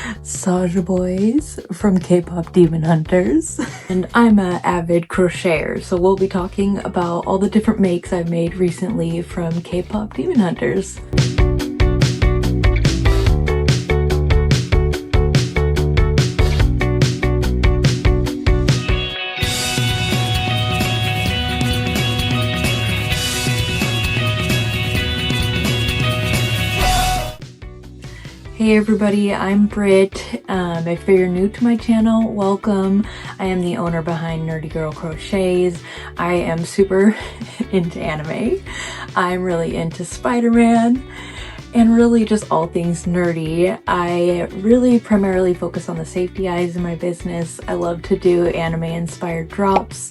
Saja Boys from K-pop Demon Hunters, and I'm an avid crocheter, so we'll be talking about all the different makes I've made recently from K-pop Demon Hunters. Hey everybody, I'm Britt. If you're new to my channel, welcome. I am the owner behind nerdygirlcrochets. I am super into anime. I'm really into Spider-Man and really just all things nerdy. I really primarily focus on the safety eyes in my business. I love to do anime inspired drops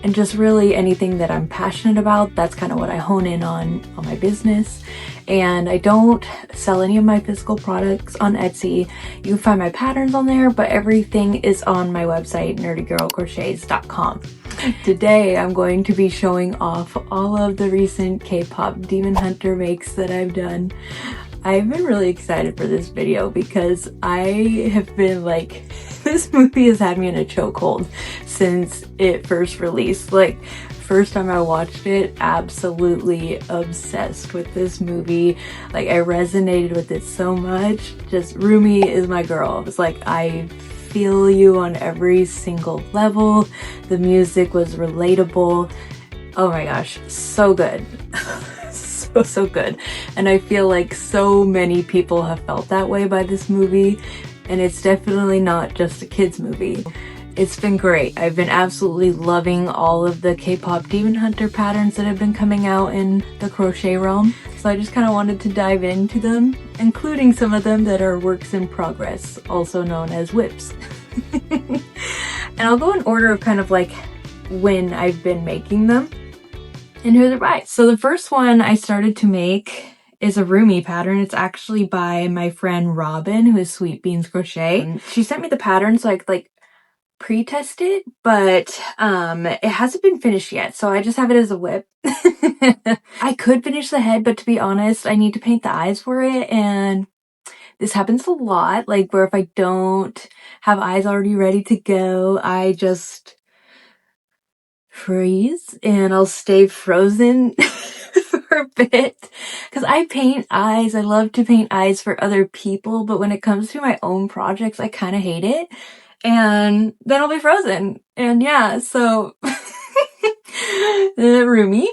and just really anything that I'm passionate about. That's kind of what I hone in on my business. And I don't sell any of my physical products on Etsy. You can find my patterns on there, but everything is on my website, nerdygirlcrochets.com. Today, I'm going to be showing off all of the recent K-pop Demon Hunter makes that I've done. I've been really excited for this video because I have been like, this movie has had me in a chokehold since it first released. Like, first time I watched it, absolutely obsessed with this movie. Like, I resonated with it so much. Just Rumi is my girl. It's like, I feel you on every single level. The music was relatable. Oh my gosh, so good. so good. And I feel like so many people have felt that way by this movie, and it's definitely not just a kids movie. It's been great. I've been absolutely loving all of the K-pop Demon Hunter patterns that have been coming out in the crochet realm. So I just kind of wanted to dive into them, including some of them that are works in progress, also known as whips. And I'll go in order of kind of like when I've been making them and who they're by. So the first one I started to make is a Rumi pattern. It's actually by my friend Robin, who is Sweet Beans Crochet. She sent me the pattern so I could like pre-test it, but it hasn't been finished yet, so I just have it as a whip. I could finish the head, but to be honest, I need to paint the eyes for it, and this happens a lot, like where if I don't have eyes already ready to go, I just freeze and I'll stay frozen for a bit, because I paint eyes. I love to paint eyes for other people, but when it comes to my own projects, I kind of hate it. And then I'll be frozen. And yeah, so the Rumi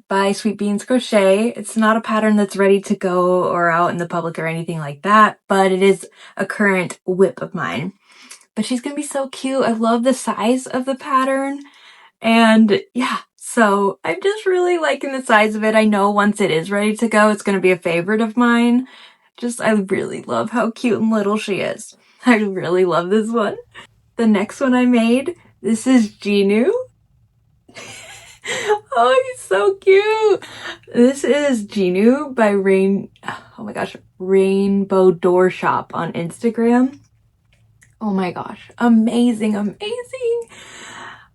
by Sweet Beans Crochet. It's not a pattern that's ready to go or out in the public or anything like that, but it is a current whip of mine. But she's gonna be so cute. I love the size of the pattern. And yeah, so I'm just really liking the size of it. I know once it is ready to go, it's gonna be a favorite of mine. I really love how cute and little she is. I really love this one. The next one I made, this is Genu. Oh, he's so cute. This is Genu by Rainbow Door Shop on Instagram. Oh my gosh, amazing.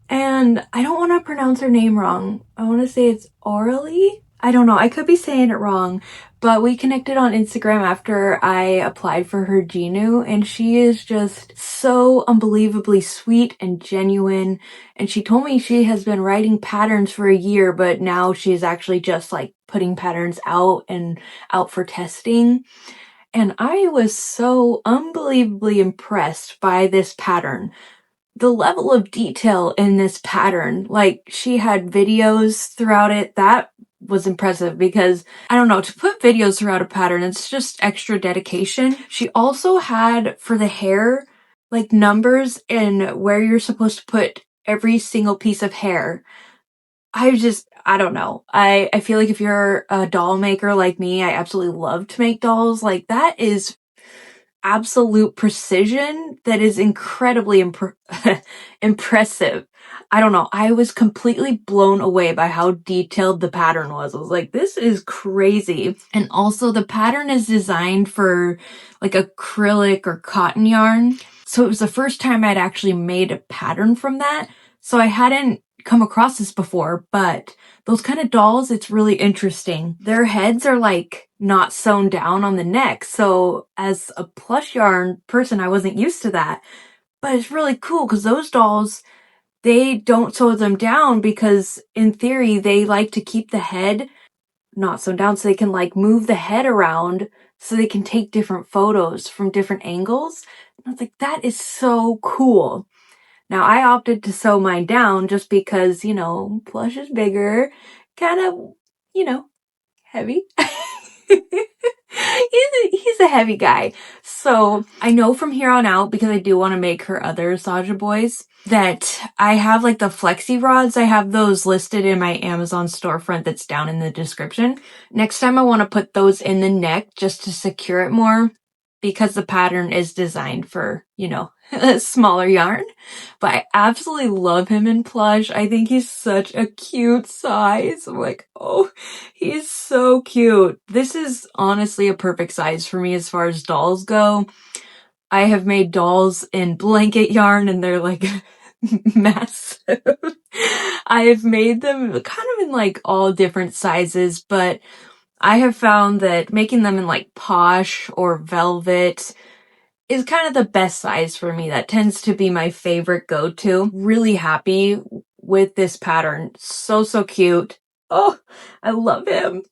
And I don't want to pronounce her name wrong. I want to say it's Orally. I don't know. I could be saying it wrong, but we connected on Instagram after I applied for her Genu, and she is just so unbelievably sweet and genuine. And she told me she has been writing patterns for a year, but now she's actually just like putting patterns out for testing. And I was so unbelievably impressed by this pattern. The level of detail in this pattern, like she had videos throughout it, that was impressive because, I don't know, to put videos throughout a pattern, it's just extra dedication. She also had, for the hair, like numbers and where you're supposed to put every single piece of hair. I don't know. I feel like if you're a doll maker like me, I absolutely love to make dolls. Like, that is absolute precision that is incredibly impressive. I don't know. I was completely blown away by how detailed the pattern was. I was like, this is crazy. And also the pattern is designed for like acrylic or cotton yarn. So it was the first time I'd actually made a pattern from that. So I hadn't come across this before, but those kind of dolls, it's really interesting. Their heads are like not sewn down on the neck. So as a plush yarn person, I wasn't used to that. But it's really cool because those dolls, they don't sew them down because in theory, they like to keep the head not sewn down so they can like move the head around so they can take different photos from different angles. And I was like, that is so cool. Now I opted to sew mine down just because, you know, plush is bigger, kind of, you know, heavy. He's a heavy guy. So I know from here on out, because I do want to make her other Saja boys, that I have like the flexi rods. I have those listed in my Amazon storefront that's down in the description. Next time I want to put those in the neck just to secure it more, because the pattern is designed for, you know, a smaller yarn. But I absolutely love him in plush. I think he's such a cute size. I'm like, oh, he's so cute. This is honestly a perfect size for me as far as dolls go. I have made dolls in blanket yarn and they're like massive. I have made them kind of in like all different sizes, but I have found that making them in like posh or velvet is kind of the best size for me. That tends to be my favorite go-to. Really happy with this pattern. So, so cute. Oh, I love him.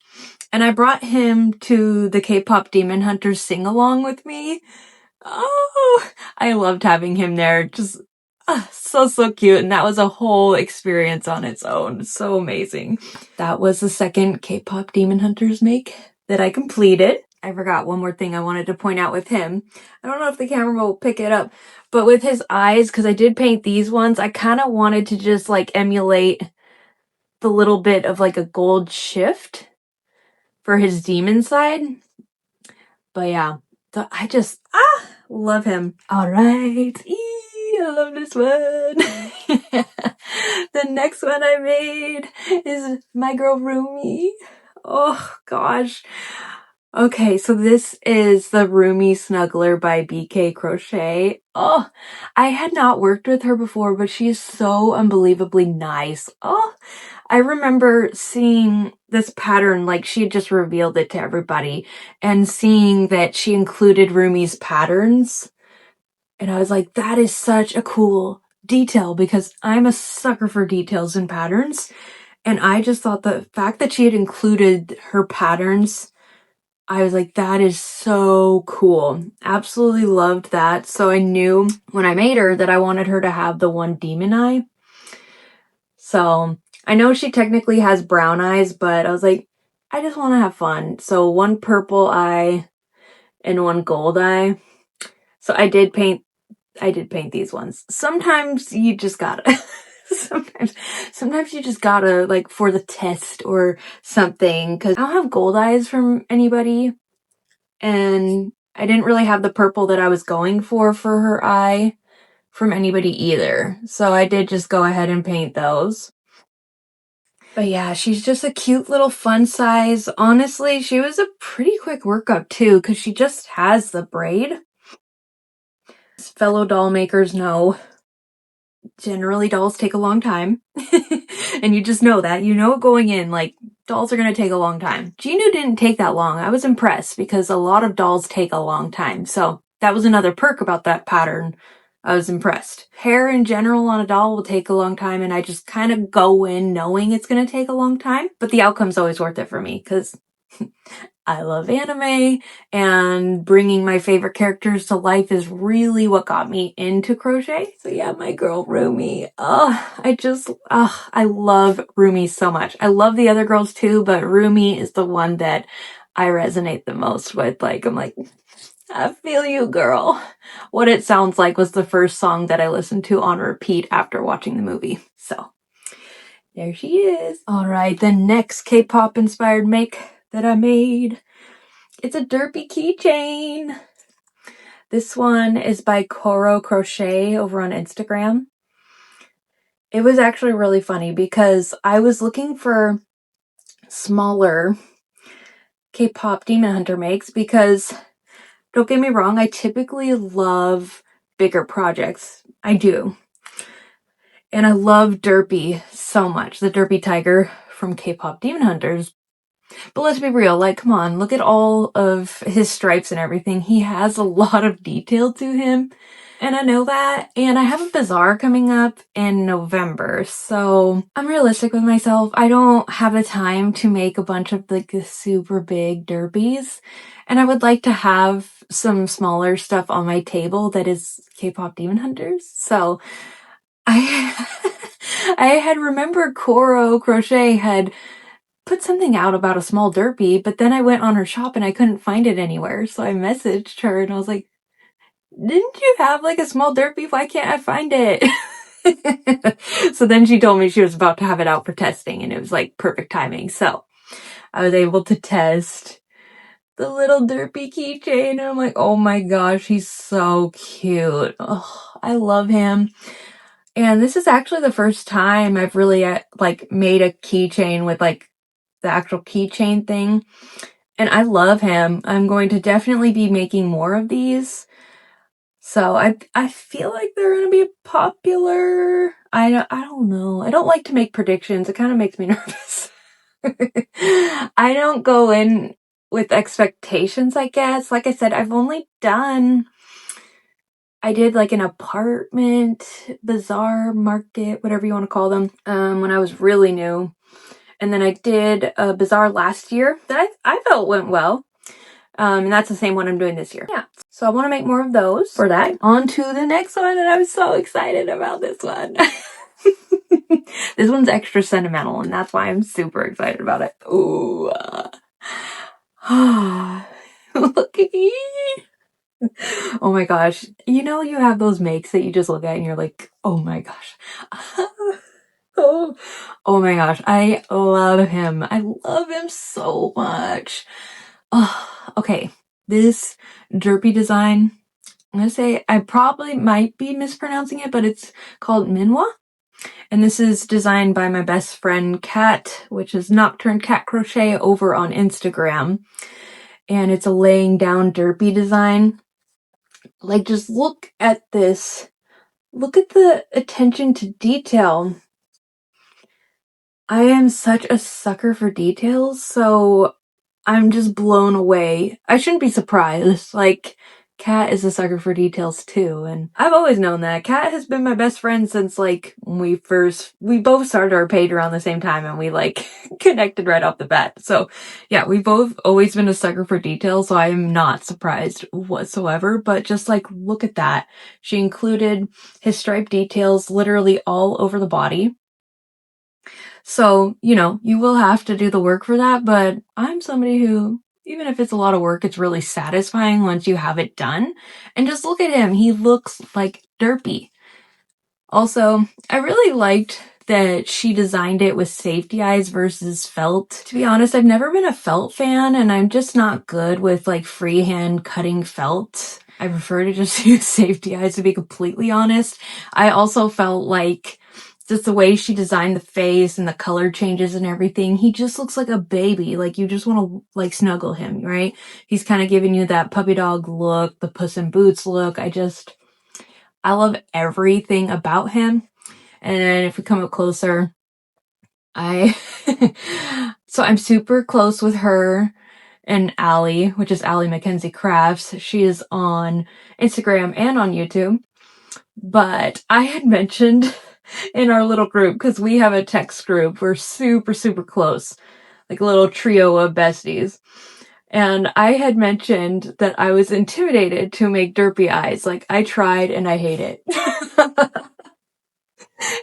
And I brought him to the K-pop Demon Hunters sing-along with me. Oh, I loved having him there. Just so, so cute. And that was a whole experience on its own. So amazing. That was the second K-pop Demon Hunters make that I completed. I forgot one more thing I wanted to point out with him. I don't know if the camera will pick it up, but with his eyes, because I did paint these ones, I kind of wanted to just like emulate the little bit of like a gold shift for his demon side. But yeah, so I just, love him. All right. I love this one. The next one I made is my girl Rumi. Oh gosh. Okay, so this is the Rumi Snuggler by BK Crochet. Oh, I had not worked with her before, but she's so unbelievably nice. Oh, I remember seeing this pattern, like she had just revealed it to everybody, and seeing that she included Rumi's patterns. And I was like, that is such a cool detail because I'm a sucker for details and patterns. And I just thought the fact that she had included her patterns, I was like, that is so cool. Absolutely loved that. So I knew when I made her that I wanted her to have the one demon eye. So I know she technically has brown eyes, but I was like, I just want to have fun. So one purple eye and one gold eye. So I did paint these ones. Sometimes you just gotta, sometimes you just gotta, like, for the test or something, because I don't have gold eyes from anybody, and I didn't really have the purple that I was going for her eye from anybody either. So I did just go ahead and paint those. But yeah, she's just a cute little fun size. Honestly, she was a pretty quick workup too, because she just has the braid. As fellow doll makers know, generally dolls take a long time. And you just know that. You know going in, like, dolls are going to take a long time. Ginu didn't take that long. I was impressed because a lot of dolls take a long time. So that was another perk about that pattern. I was impressed. Hair in general on a doll will take a long time, and I just kind of go in knowing it's going to take a long time. But the outcome's always worth it for me because I love anime, and bringing my favorite characters to life is really what got me into crochet. So yeah, my girl Rumi. I love Rumi so much. I love the other girls too, but Rumi is the one that I resonate the most with. Like, I'm like, I feel you, girl. What It Sounds Like was the first song that I listened to on repeat after watching the movie. So there she is. All right, the next K-pop inspired make that I made. It's a derpy keychain. This one is by Crochet over on Instagram. It was actually really funny because I was looking for smaller K-pop Demon Hunter makes because, don't get me wrong, I typically love bigger projects. I do. And I love Derpy so much, the Derpy tiger from K-pop Demon Hunters. But let's be real, like, come on, look at all of his stripes and everything. He has a lot of detail to him. And I know that. And I have a bazaar coming up in November. So I'm realistic with myself. I don't have the time to make a bunch of like the super big derbies. And I would like to have some smaller stuff on my table that is K-pop Demon Hunters. So I I had remembered Crochet had put something out about a small derpy, but then I went on her shop and I couldn't find it anywhere. So I messaged her and I was like, didn't you have like a small derpy? Why can't I find it? So then she told me she was about to have it out for testing and it was like perfect timing. So I was able to test the little derpy keychain and I'm like, oh my gosh, he's so cute. Oh, I love him. And this is actually the first time I've really like made a keychain with like the actual keychain thing. And I love him. I'm going to definitely be making more of these. So I feel like they're going to be popular. I don't know. I don't like to make predictions. It kind of makes me nervous. I don't go in with expectations, I guess. Like I said, I did like an apartment, bazaar, market, whatever you want to call them, when I was really new. And then I did a bazaar last year that I felt went well. And that's the same one I'm doing this year. Yeah. So I want to make more of those for that. On to the next one. And I'm so excited about this one. This one's extra sentimental and that's why I'm super excited about it. Ooh. Look at me. Oh my gosh. You know, you have those makes that you just look at and you're like, oh my gosh. Oh my gosh. I love him. I love him so much. Oh, okay. This derpy design, I'm going to say I probably might be mispronouncing it, but it's called Minwa. And this is designed by my best friend Kat, which is Nocturne Cat Crochet over on Instagram. And it's a laying down derpy design. Like, just look at this. Look at the attention to detail. I am such a sucker for details, so I'm just blown away. I shouldn't be surprised. Like, Kat is a sucker for details too, and I've always known that. Kat has been my best friend since like we both started our page around the same time and we like connected right off the bat. So yeah, we've both always been a sucker for details, so I am not surprised whatsoever, but just like look at that. She included his striped details literally all over the body. So, you know, you will have to do the work for that, but I'm somebody who, even if it's a lot of work, it's really satisfying once you have it done. And just look at him. He looks like derpy. Also, I really liked that she designed it with safety eyes versus felt. To be honest, I've never been a felt fan, and I'm just not good with like freehand cutting felt. I prefer to just use safety eyes, to be completely honest. I also felt like just the way she designed the face and the color changes and everything, he just looks like a baby. Like, you just want to like snuggle him, right? He's kind of giving you that puppy dog look, the Puss in Boots look. I love everything about him. And if we come up closer, so I'm super close with her and Allie, which is Allie Mackenzie Crafts. She is on Instagram and on YouTube. But I had mentioned in our little group, because we have a text group, we're super, super close, like a little trio of besties. And I had mentioned that I was intimidated to make derpy eyes. Like, I tried and I hate it.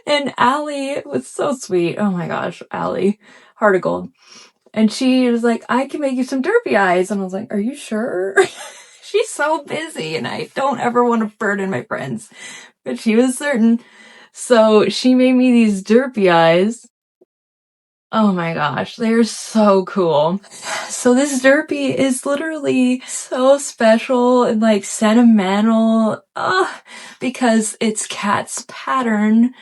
And Allie was so sweet. Oh my gosh, Allie, heart of gold. And she was like, I can make you some derpy eyes. And I was like, are you sure? She's so busy and I don't ever want to burden my friends. But she was certain. So she made me these derpy eyes. Oh my gosh, they're so cool. So this derpy is literally so special and like sentimental, because it's Kat's pattern,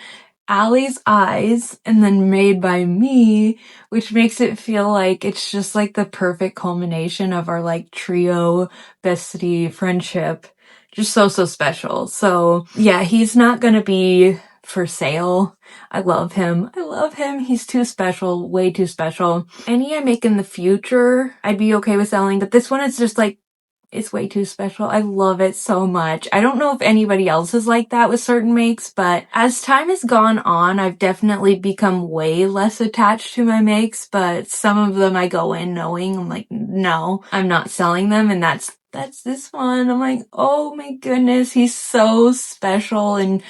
Allie's eyes, and then made by me, which makes it feel like it's just like the perfect culmination of our like trio bestie friendship. Just so, so special. So yeah, he's not gonna be for sale. I love him. I love him. He's too special, way too special. Any I make in the future, I'd be okay with selling, but this one is just like, it's way too special. I love it so much. I don't know if anybody else is like that with certain makes, but as time has gone on, I've definitely become way less attached to my makes, but some of them I go in knowing, I'm like, no, I'm not selling them, and that's this one. I'm like, oh my goodness, he's so special, and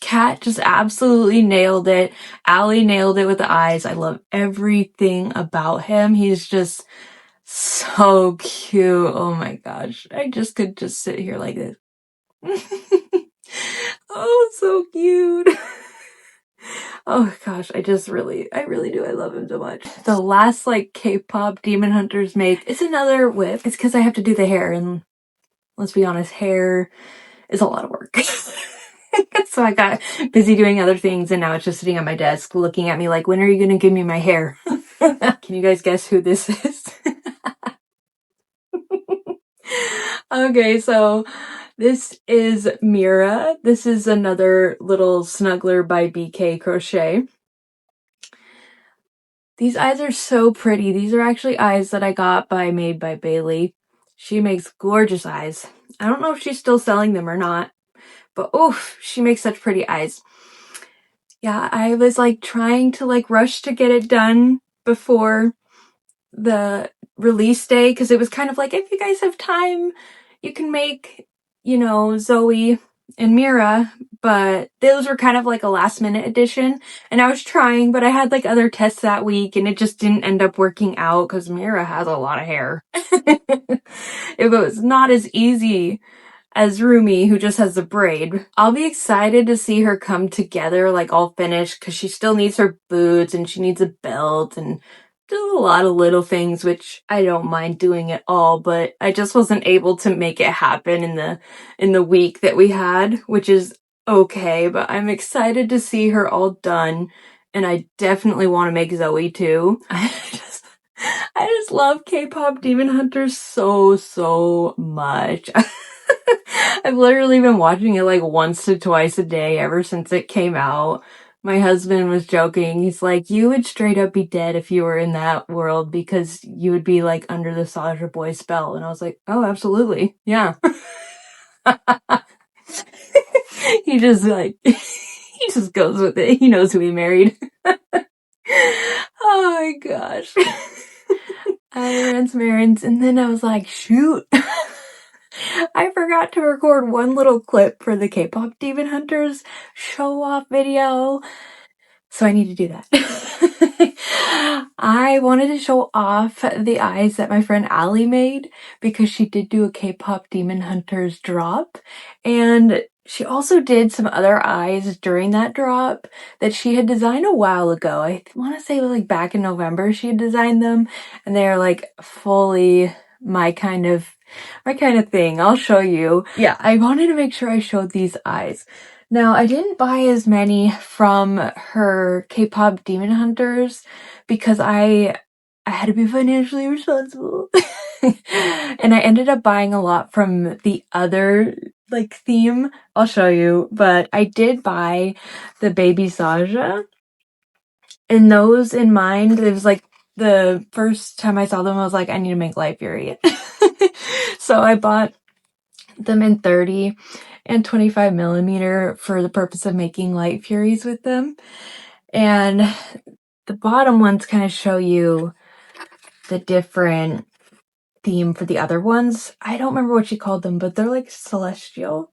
Kat just absolutely nailed it. Allie nailed it with the eyes. I love everything about him. He's just so cute. Oh my gosh. I just could just sit here like this. Oh, so cute. Oh gosh, I really do. I love him so much. The last like K-pop Demon Hunters make is another whip. It's because I have to do the hair, and let's be honest, hair is a lot of work. So I got busy doing other things, and now it's just sitting on my desk looking at me like, when are you gonna give me my hair? Can you guys guess who this is? Okay, so this is Mira. This is another little snuggler by BK Crochet. These eyes are so pretty. These are actually eyes that I got made by Bailey. She makes gorgeous eyes. I don't know if she's still selling them or not, but oof, she makes such pretty eyes. Yeah, I was like trying to like rush to get it done before the release day, because it was kind of like, if you guys have time, you can make, you know, Zoe and Mira, but those were kind of like a last minute addition, and I was trying, but I had like other tests that week, and it just didn't end up working out because Mira has a lot of hair. It was not as easy as Rumi, who just has the braid. I'll be excited to see her come together, like all finished, because she still needs her boots, and she needs a belt, and do a lot of little things, which I don't mind doing at all, but I just wasn't able to make it happen in the week that we had, which is okay, but I'm excited to see her all done, and I definitely want to make Zoe too. I just love K-pop Demon Hunters so much. I've literally been watching it like once to twice a day ever since it came out. My husband was joking. He's like, you would straight up be dead if you were in that world, because you would be like under the Soulja Boy spell. And I was like, oh, absolutely. Yeah. He just like, he just goes with it. He knows who he married. Oh my gosh. I ran some errands, and then I was like, shoot. I forgot to record one little clip for the K-pop Demon Hunters show off video, so I need to do that. I wanted to show off the eyes that my friend Allie made, because she did do a K-pop Demon Hunters drop, and she also did some other eyes during that drop that she had designed a while ago. I want to say like back in November she had designed them, and they're like fully my kind of thing. I'll show you. Yeah, I wanted to make sure I showed these eyes. Now, I didn't buy as many from her K-pop Demon Hunters because I had to be financially responsible. And I ended up buying a lot from the other like theme. I'll show you, but I did buy the Baby Saja. And those in mind, it was like the first time I saw them, I was like, I need to make Light Fury. So I bought them in 30 and 25 millimeter for the purpose of making Light Furies with them. And the bottom ones kind of show you the different theme for the other ones. I don't remember what she called them, but they're like celestial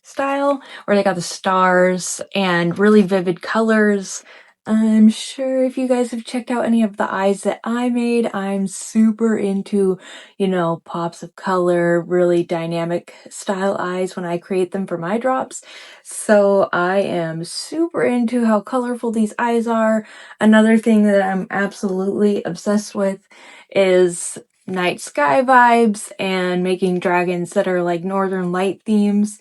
style, where they got the stars and really vivid colors. I'm sure if you guys have checked out any of the eyes that I made, I'm super into, you know, pops of color, really dynamic style eyes when I create them for my drops. So I am super into how colorful these eyes are. Another thing that I'm absolutely obsessed with is night sky vibes and making dragons that are like northern light themes.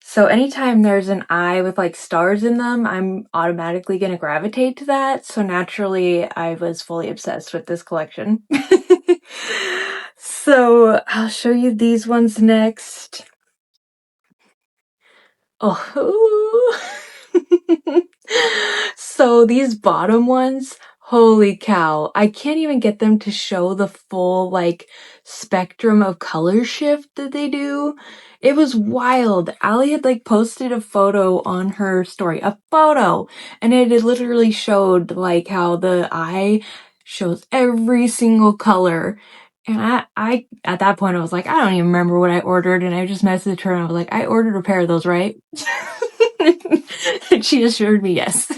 So anytime there's an eye with like stars in them, I'm automatically going to gravitate to that. So naturally, I was fully obsessed with this collection. So I'll show you these ones next. Oh. So these bottom ones, holy cow, I can't even get them to show the full like spectrum of color shift that they do. It was wild. Allie had like posted a photo on her story, a photo, and it had literally showed like how the eye shows every single color. And I at that point I was like, I don't even remember what I ordered, and I just messaged her and I was like, I ordered a pair of those, right? And she assured me yes.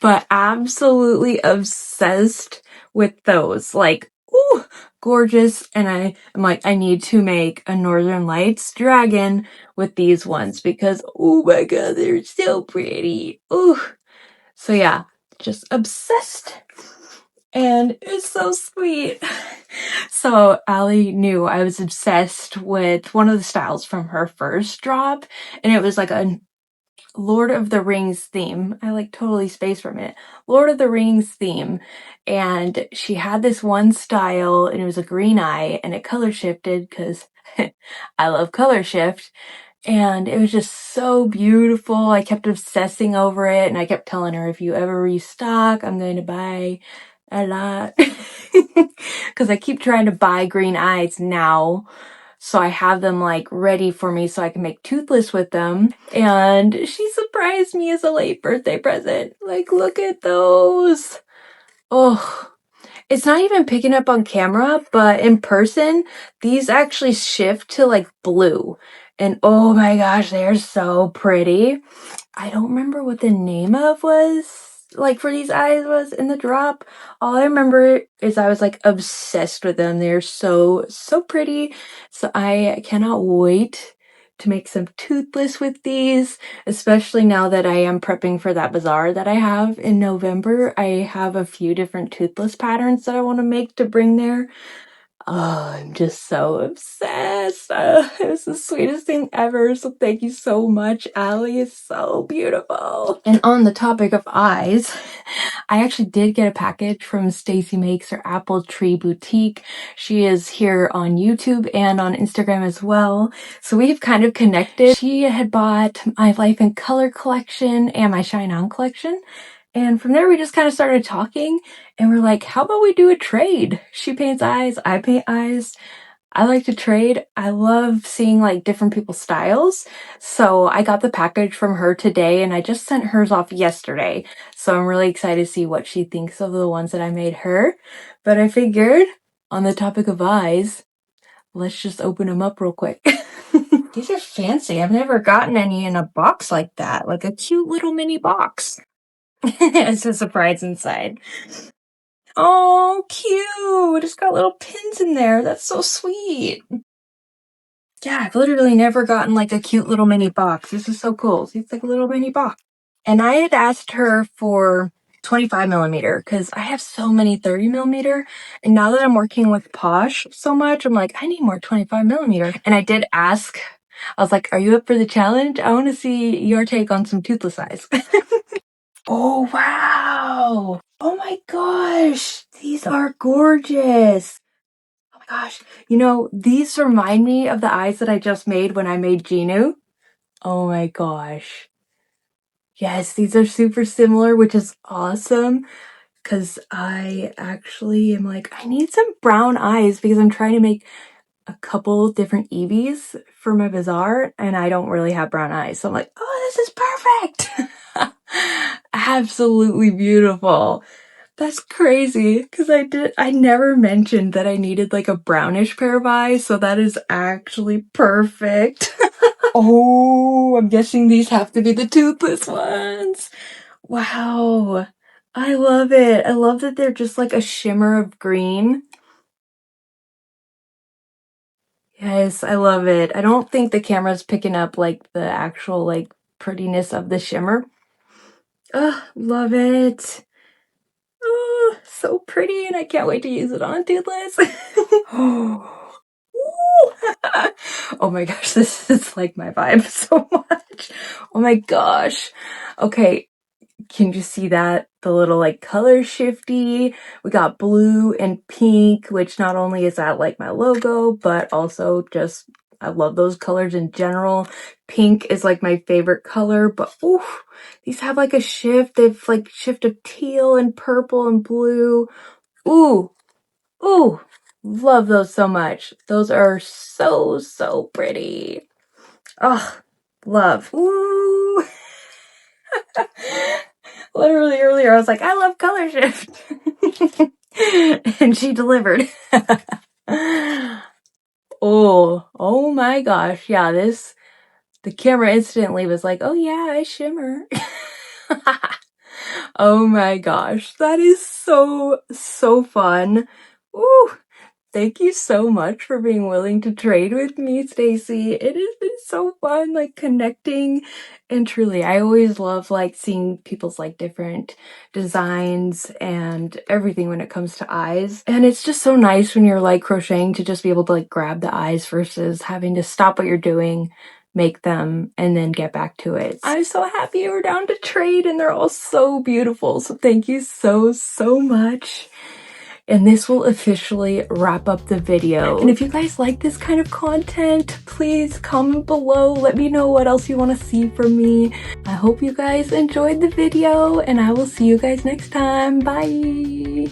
But absolutely obsessed with those. Like, ooh, gorgeous. And I'm like, I need to make a Northern Lights dragon with these ones because, oh my god, they're so pretty. Ooh. So yeah, just obsessed. And it's so sweet. So Allie knew I was obsessed with one of the styles from her first drop, and it was like a Lord of the Rings theme. I like totally spaced for a minute. Lord of the Rings theme. And she had this one style, and it was a green eye, and it color shifted because I love color shift. And it was just so beautiful. I kept obsessing over it, and I kept telling her, if you ever restock, I'm going to buy a lot. Because I keep trying to buy green eyes now. So I have them like ready for me so I can make toothless with them. And she surprised me as a late birthday present. Like, look at those. Oh, it's not even picking up on camera, but in person, these actually shift to like blue. And oh my gosh, they're so pretty. I don't remember what the name of was, like, for these eyes was in the drop. All I remember is I was like obsessed with them. They're so pretty. So I cannot wait to make some toothless with these, especially now that I am prepping for that bazaar that I have in November. I have a few different toothless patterns that I want to make to bring there. Oh, I'm just so obsessed. It was the sweetest thing ever. So thank you so much, Allie. It's so beautiful. And on the topic of eyes, I actually did get a package from Stacy Makes her Apple Tree Boutique. She is here on YouTube and on Instagram as well. So we've kind of connected. She had bought my Life in Color collection and my Shine On collection. And from there, we just kind of started talking, and we're like, how about we do a trade? She paints eyes, I paint eyes. I like to trade. I love seeing like different people's styles. So I got the package from her today, and I just sent hers off yesterday. So I'm really excited to see what she thinks of the ones that I made her. But I figured, on the topic of eyes, let's just open them up real quick. These are fancy. I've never gotten any in a box like that, like a cute little mini box. It's a surprise inside. Oh, cute. It's got little pins in there. That's so sweet. Yeah, I've literally never gotten like a cute little mini box. This is so cool. See, it's like a little mini box. And I had asked her for 25 millimeter because I have so many 30 millimeter. And now that I'm working with Posh so much, I'm like, I need more 25 millimeter. And I did ask, I was like, are you up for the challenge? I want to see your take on some toothless eyes. Oh, wow. Oh my gosh. These are gorgeous. Oh my gosh. You know, these remind me of the eyes that I just made when I made Ginu. Oh my gosh. Yes, these are super similar, which is awesome because I actually am like, I need some brown eyes because I'm trying to make a couple different Eevees for my bazaar and I don't really have brown eyes. So I'm like, oh, this is perfect. Absolutely beautiful. That's crazy because I never mentioned that I needed like a brownish pair of eyes, so that is actually perfect. Oh, I'm guessing these have to be the toothless ones. Wow. I love it. I love that they're just like a shimmer of green. Yes, I love it. I don't think the camera's picking up like the actual like prettiness of the shimmer. Ugh, love it. Oh, so pretty, and I can't wait to use it on Toothless. Oh my gosh, this is like my vibe so much. Oh my gosh. Okay, can you see that? The little like color shifty. We got blue and pink, which not only is that like my logo, but also just I love those colors in general. Pink is like my favorite color, but ooh, these have like a shift. They've like shift of teal and purple and blue. Ooh, ooh, love those so much. Those are so, so pretty. Oh, love. Ooh. Literally earlier I was like, I love color shift. And she delivered. Oh my gosh. Yeah, the camera instantly was like, oh yeah, I shimmer. Oh my gosh, that is so, so fun. Ooh. Thank you so much for being willing to trade with me, Stacy. It has been so fun, like, connecting. And truly, I always love, like, seeing people's, like, different designs and everything when it comes to eyes. And it's just so nice when you're, like, crocheting to just be able to, like, grab the eyes versus having to stop what you're doing, make them, and then get back to it. I'm so happy you were down to trade, and they're all so beautiful. So thank you so, so much. And this will officially wrap up the video. And if you guys like this kind of content, please comment below. Let me know what else you want to see from me. I hope you guys enjoyed the video, and I will see you guys next time. Bye!